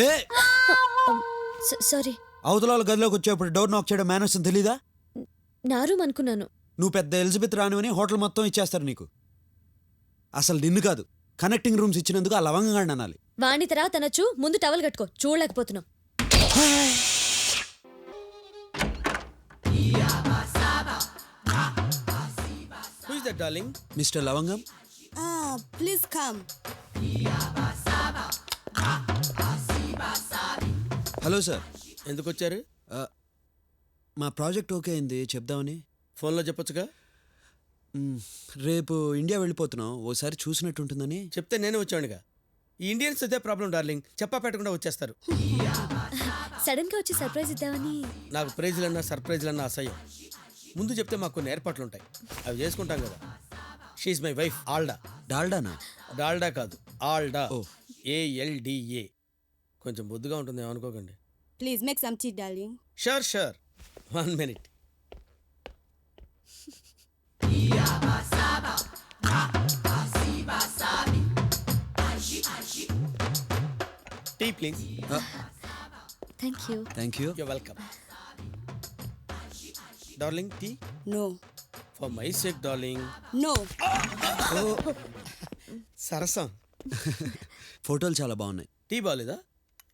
ఏ sorry, అవతల గదిలోకి వచ్చేప్పుడు డోర్ నాక్ చేయడం మేనర్స్ అని తెలీదా? నా రూమ్ అనుకున్నాను. నువ్వు పెద్ద ఎలిజబెత్ రానివని హోటల్ మొత్తం ఇచ్చేస్తారు నీకు. అసలు నిన్ను కాదు, కనెక్టింగ్ రూమ్స్ ఇచ్చినందుకు ఆ లవంగా అనాలి. వాణి తర్వాత అనొచ్చు, ముందు టవల్ కట్టుకో, చూడలేకపోతున్నాం. Who is that, darling? Mister లవంగం. Please come. Hello sir. ఎందుకు వచ్చారు? మా ప్రాజెక్ట్ ఓకే అయింది, చెప్దామని. ఫోన్లో చెప్పొచ్చుగా. రేపు ఇండియా వెళ్ళిపోతున్నాం, ఓసారి చూసినట్టుంటుందని. చెప్తే నేనే వచ్చానుగా. ఈ ఇండియన్స్ అదే ప్రాబ్లం డార్లింగ్, చెప్పా పెట్టకుండా వచ్చేస్తారు. సడన్ గా వచ్చి సర్ప్రైజ్ ఇద్దామని. నాకు ప్రైజ్లన్నా సర్ప్రైజ్లన్నా అసహ్యం. ముందు చెప్తే మాకు కొన్ని ఏర్పాట్లు ఉంటాయి, అవి చేసుకుంటాం కదా. She my wife ఆల్డా. డాల్డానా? డాల్డా కాదు, ఆల్డా. ఓ. ALDA. కొంచెం బొద్దుగా ఉంటుంది, ఏమనుకోకండి. Please make some tea, darling. Sure sure, 1 minute. Tea please. Thank you. Thank you. You're welcome. Darling, tea? No. For my sake, darling. No. సరసం. ఫోటోలు చాలా బాగున్నాయి. టీ బాగాలేదా?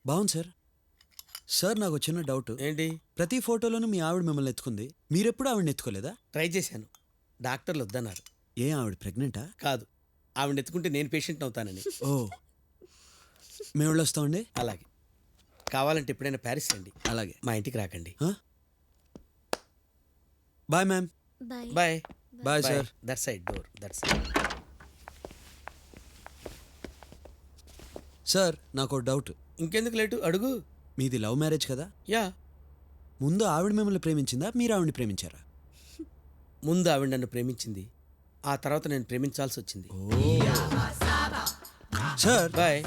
బాగుంది సార్. సార్ నాకు చిన్న డౌట్. ఏంటి? ప్రతి ఫోటోలోనూ మీ ఆవిడ మిమ్మల్ని ఎత్తుకుంది, మీరెప్పుడు ఆవిడని ఎత్తుకోలేదా? ట్రై చేశాను, డాక్టర్లు వద్దన్నారు. ఏ ఆవిడ ప్రెగ్నెంటా? కాదు, ఆవిడ ఎత్తుకుంటే నేను పేషెంట్ అవుతానని. ఓ, మేము వెళ్ళొస్తామండి. అలాగే, కావాలంటే ఎప్పుడైనా ప్యారిస్ రండి. అలాగే. మా ఇంటికి రాకండి. Bye ma'am. Bye. Bye. Bye sir. That side door, that side. Sir నాకు డౌట్. ఇంకెందుకు లేటు, అడుగు. మీది లవ్ మ్యారేజ్ కదా? యా. ముందు ఆవిడ మిమ్మల్ని ప్రేమించిందా, మీరు ఆవిడని ప్రేమించారా? ముందు ఆవిడ నన్ను ప్రేమించింది, ఆ తర్వాత నేను ప్రేమించాల్సి వచ్చింది. Sir bye.